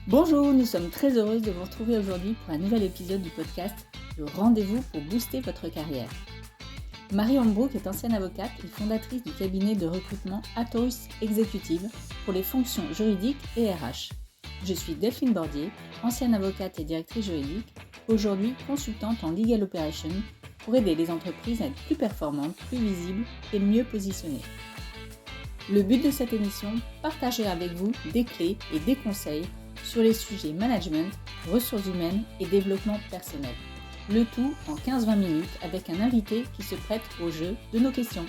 Bonjour, nous sommes très heureuses de vous retrouver aujourd'hui pour un nouvel épisode du podcast Le rendez-vous pour booster votre carrière. Marie Holmbrook est ancienne avocate et fondatrice du cabinet de recrutement Atorus Executive pour les fonctions juridiques et RH. Je suis Delphine Bordier, ancienne avocate et directrice juridique, aujourd'hui consultante en Legal Operations pour aider les entreprises à être plus performantes, plus visibles et mieux positionnées. Le but de cette émission, partager avec vous des clés et des conseils sur les sujets management, ressources humaines et développement personnel. Le tout en 15-20 minutes avec un invité qui se prête au jeu de nos questions.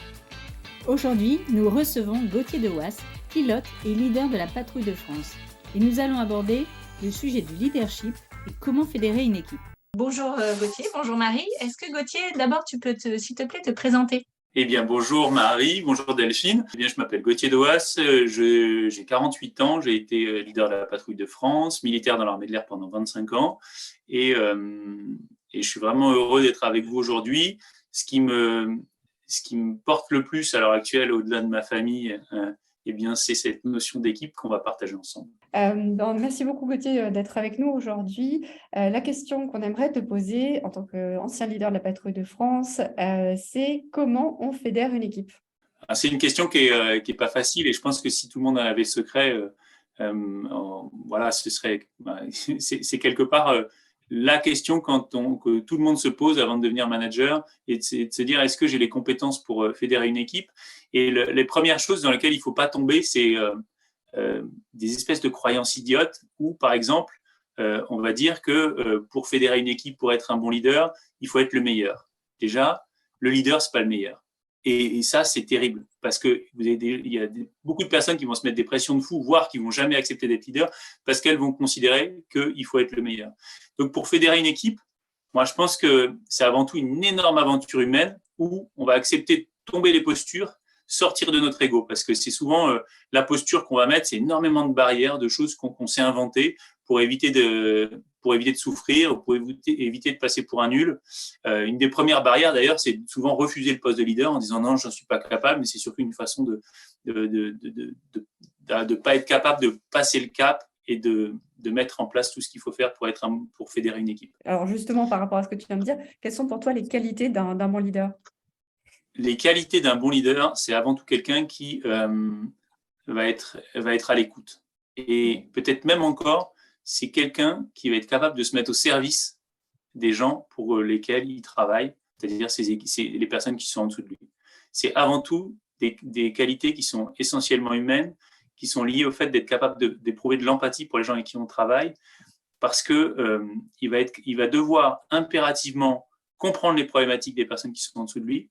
Aujourd'hui, nous recevons Gauthier Dewas, pilote et leader de la Patrouille de France. Et nous allons aborder le sujet du leadership et comment fédérer une équipe. Bonjour Gauthier, bonjour Marie. Est-ce que Gauthier, d'abord tu peux s'il te plaît te présenter ? Eh bien, bonjour Marie, bonjour Delphine. Eh bien, je m'appelle Gauthier Dewas, j'ai 48 ans, j'ai été leader de la Patrouille de France, militaire dans l'armée de l'air pendant 25 ans et je suis vraiment heureux d'être avec vous aujourd'hui. Ce qui me porte le plus à l'heure actuelle, au-delà de ma famille, eh bien, c'est cette notion d'équipe qu'on va partager ensemble. Merci beaucoup Gauthier d'être avec nous aujourd'hui. La question qu'on aimerait te poser en tant qu'ancien leader de la Patrouille de France, c'est comment on fédère une équipe ? C'est une question qui est pas facile et je pense que si tout le monde en avait le secret, voilà, ce serait, c'est quelque part la question que tout le monde se pose avant de devenir manager et de se dire est-ce que j'ai les compétences pour fédérer une équipe. Et les premières choses dans lesquelles il faut pas tomber, c'est des espèces de croyances idiotes où, par exemple, on va dire que pour fédérer une équipe, pour être un bon leader, il faut être le meilleur. Déjà, le leader, c'est pas le meilleur. Et ça, c'est terrible parce que il y a beaucoup de personnes qui vont se mettre des pressions de fou, voire qui vont jamais accepter d'être leader parce qu'elles vont considérer qu'il faut être le meilleur. Donc, pour fédérer une équipe, moi, je pense que c'est avant tout une énorme aventure humaine où on va accepter de tomber les postures, sortir de notre ego, parce que c'est souvent la posture qu'on va mettre, c'est énormément de barrières, de choses qu'on s'est inventées pour éviter de souffrir, pour éviter de passer pour un nul. Une des premières barrières, d'ailleurs, c'est souvent refuser le poste de leader en disant non, je n'en suis pas capable, mais c'est surtout une façon de pas être capable de passer le cap et de mettre en place tout ce qu'il faut faire pour fédérer une équipe. Alors justement, par rapport à ce que tu viens de dire, quelles sont pour toi les qualités d'un bon leader ? Les qualités d'un bon leader, c'est avant tout quelqu'un qui va être à l'écoute. Et peut-être même encore, c'est quelqu'un qui va être capable de se mettre au service des gens pour lesquels il travaille, c'est-à-dire les personnes qui sont en dessous de lui. C'est avant tout des qualités qui sont essentiellement humaines, qui sont liées au fait d'être capable d'éprouver de l'empathie pour les gens avec qui on travaille, parce que il va devoir impérativement comprendre les problématiques des personnes qui sont en dessous de lui,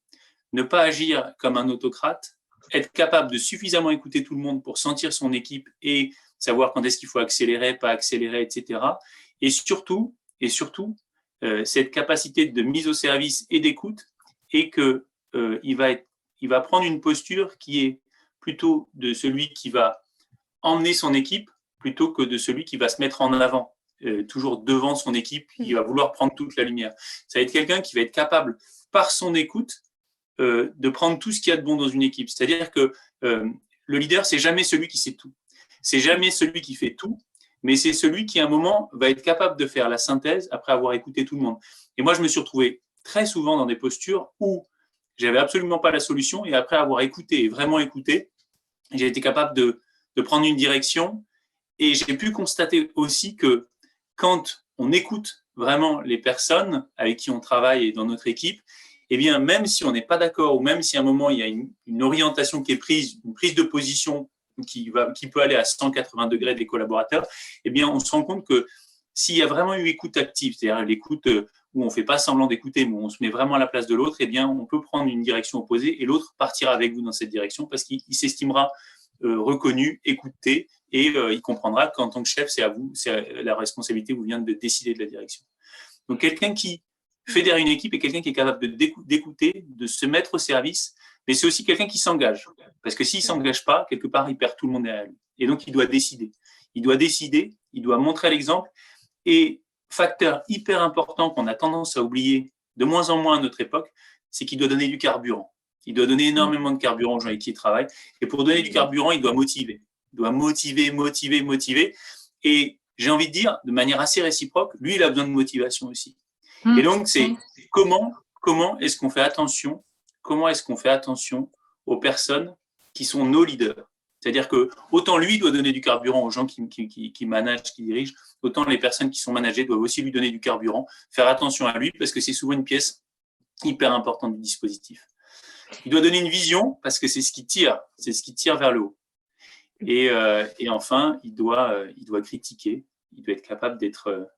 ne pas agir comme un autocrate, être capable de suffisamment écouter tout le monde pour sentir son équipe et savoir quand est-ce qu'il faut accélérer, pas accélérer, etc. Et surtout, cette capacité de mise au service et d'écoute, et que il va prendre une posture qui est plutôt de celui qui va emmener son équipe plutôt que de celui qui va se mettre en avant, toujours devant son équipe, qui va vouloir prendre toute la lumière. Ça va être quelqu'un qui va être capable, par son écoute, de prendre tout ce qu'il y a de bon dans une équipe. C'est-à-dire que le leader, c'est jamais celui qui sait tout. C'est jamais celui qui fait tout, mais c'est celui qui, à un moment, va être capable de faire la synthèse après avoir écouté tout le monde. Et moi, je me suis retrouvé très souvent dans des postures où j'avais absolument pas la solution, et après avoir écouté, et vraiment écouté, j'ai été capable de prendre une direction, et j'ai pu constater aussi que quand on écoute vraiment les personnes avec qui on travaille dans notre équipe, eh bien, même si on n'est pas d'accord, ou même si à un moment il y a une orientation qui est prise, une prise de position qui peut aller à 180 degrés des collaborateurs, eh bien, on se rend compte que s'il y a vraiment eu écoute active, c'est-à-dire l'écoute où on ne fait pas semblant d'écouter, mais où on se met vraiment à la place de l'autre, eh bien, on peut prendre une direction opposée et l'autre partira avec vous dans cette direction parce qu'il s'estimera reconnu, écouté, et il comprendra qu'en tant que chef, c'est à vous, la responsabilité vous vient de décider de la direction. Donc, quelqu'un qui fédère une équipe est quelqu'un qui est capable d'écouter, de se mettre au service, mais c'est aussi quelqu'un qui s'engage. Parce que s'il ne s'engage pas, quelque part, il perd tout le monde derrière lui. Et donc, il doit décider. Il doit montrer l'exemple. Et facteur hyper important qu'on a tendance à oublier de moins en moins à notre époque, c'est qu'il doit donner du carburant. Il doit donner énormément de carburant aux gens avec qui il travaille. Et pour donner du carburant, il doit motiver. Il doit motiver. Et j'ai envie de dire, de manière assez réciproque, lui, il a besoin de motivation aussi. Et donc, c'est comment est-ce qu'on fait attention, aux personnes qui sont nos leaders. C'est-à-dire que autant lui doit donner du carburant aux gens qui managent, qui dirigent, autant les personnes qui sont managées doivent aussi lui donner du carburant, faire attention à lui, parce que c'est souvent une pièce hyper importante du dispositif. Il doit donner une vision, parce que c'est ce qui tire vers le haut. Et enfin, il doit critiquer, il doit être capable d'être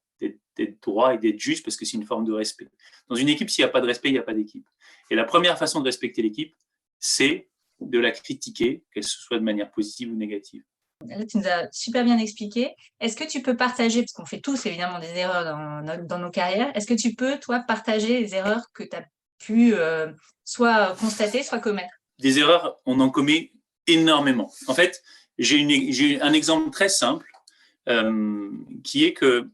droit et d'être juste, parce que c'est une forme de respect. Dans une équipe, s'il n'y a pas de respect, il n'y a pas d'équipe. Et la première façon de respecter l'équipe, c'est de la critiquer, qu'elle soit de manière positive ou négative. Là, tu nous as super bien expliqué. Est-ce que tu peux partager, parce qu'on fait tous évidemment des erreurs dans nos carrières, est-ce que tu peux, toi, partager les erreurs que tu as pu soit constater, soit commettre? Des erreurs, on en commet énormément. En fait, j'ai un exemple très simple qui est que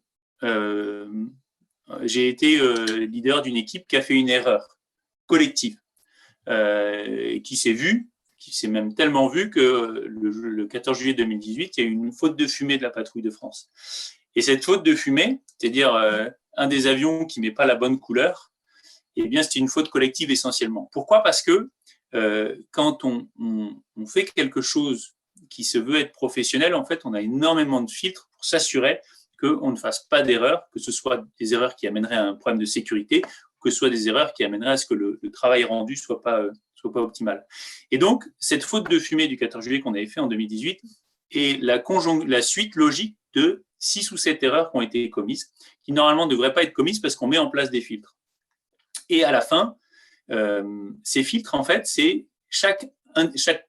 j'ai été leader d'une équipe qui a fait une erreur collective et qui s'est même tellement vu que le 14 juillet 2018, il y a eu une faute de fumée de la patrouille de France. Et cette faute de fumée, c'est-à-dire un des avions qui met pas la bonne couleur, eh bien, c'était une faute collective essentiellement. Pourquoi ? Parce que quand on fait quelque chose qui se veut être professionnel, en fait, on a énormément de filtres pour s'assurer qu'on ne fasse pas d'erreurs, que ce soit des erreurs qui amèneraient à un problème de sécurité, que ce soit des erreurs qui amèneraient à ce que le travail rendu soit pas optimal. Et donc, cette faute de fumée du 14 juillet qu'on avait fait en 2018 est la suite logique de 6 ou 7 erreurs qui ont été commises, qui normalement ne devraient pas être commises parce qu'on met en place des filtres. Et à la fin, ces filtres, en fait, c'est chaque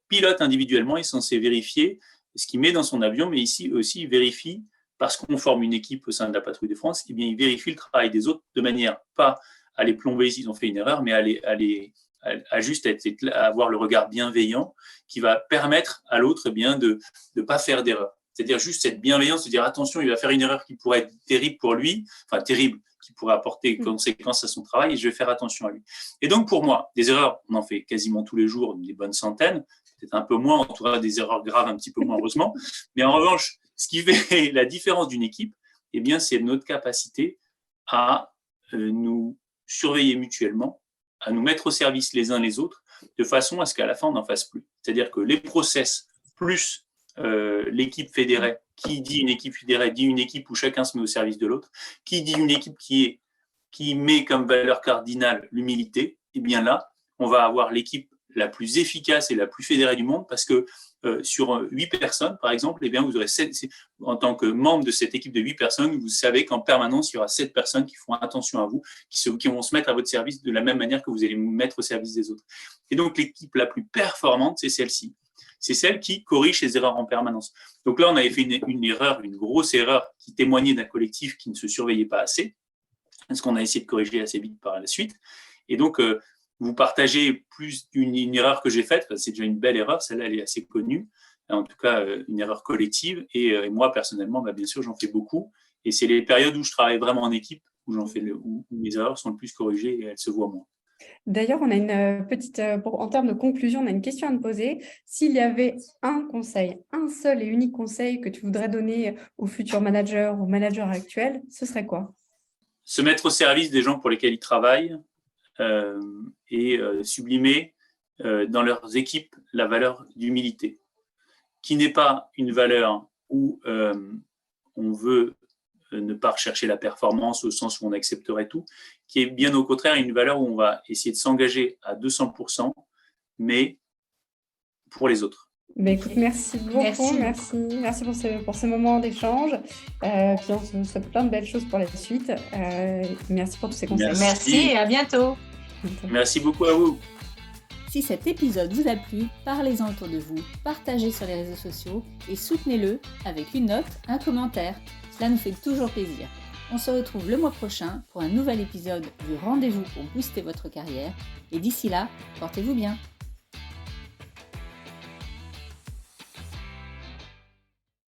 pilote individuellement est censé vérifier ce qu'il met dans son avion, mais ici aussi, il vérifie, parce qu'on forme une équipe au sein de la patrouille de France, eh bien, il vérifie le travail des autres de manière pas à les plomber s'ils ont fait une erreur, mais à juste avoir le regard bienveillant qui va permettre à l'autre bien de ne pas faire d'erreur. C'est-à-dire juste cette bienveillance, de dire attention, il va faire une erreur qui pourrait être terrible pour lui, enfin terrible, qui pourrait apporter conséquences à son travail, et je vais faire attention à lui. Et donc pour moi, des erreurs, on en fait quasiment tous les jours, des bonnes centaines, peut-être un peu moins, en tout cas des erreurs graves un petit peu moins heureusement, mais en revanche, ce qui fait la différence d'une équipe, eh bien, c'est notre capacité à nous surveiller mutuellement, à nous mettre au service les uns les autres, de façon à ce qu'à la fin, on n'en fasse plus. C'est-à-dire que les process plus l'équipe fédérée, qui dit une équipe fédérée, dit une équipe où chacun se met au service de l'autre, qui dit une équipe qui met comme valeur cardinale l'humilité, eh bien là, on va avoir l'équipe la plus efficace et la plus fédérée du monde, parce que sur 8 personnes, par exemple, eh bien, vous aurez 7, en tant que membre de cette équipe de 8 personnes, vous savez qu'en permanence, il y aura 7 personnes qui font attention à vous, qui vont se mettre à votre service de la même manière que vous allez vous mettre au service des autres. Et donc, l'équipe la plus performante, c'est celle-ci. C'est celle qui corrige ses erreurs en permanence. Donc là, on avait fait une grosse erreur qui témoignait d'un collectif qui ne se surveillait pas assez, ce qu'on a essayé de corriger assez vite par la suite. Et donc, vous partagez plus une erreur que j'ai faite, c'est déjà une belle erreur, celle-là elle est assez connue, en tout cas une erreur collective, et moi personnellement, bien sûr j'en fais beaucoup, et c'est les périodes où je travaille vraiment en équipe, où mes erreurs sont le plus corrigées et elles se voient moins. D'ailleurs, on a une petite, en termes de conclusion, on a une question à te poser. S'il y avait un conseil, un seul et unique conseil que tu voudrais donner aux futurs managers, aux managers actuels, ce serait quoi ? Se mettre au service des gens pour lesquels ils travaillent, et sublimer dans leurs équipes la valeur d'humilité, qui n'est pas une valeur où on veut ne pas rechercher la performance au sens où on accepterait tout, qui est bien au contraire une valeur où on va essayer de s'engager à 200%, mais pour les autres. Écoute, merci beaucoup, merci pour ce moment d'échange. Puis on se souhaite plein de belles choses pour la suite. Merci pour tous ces conseils. Merci et à bientôt. Merci beaucoup à vous. Si cet épisode vous a plu, parlez-en autour de vous, partagez sur les réseaux sociaux et soutenez-le avec une note, un commentaire. Cela nous fait toujours plaisir. On se retrouve le mois prochain pour un nouvel épisode du Rendez-vous pour booster votre carrière. Et d'ici là, portez-vous bien.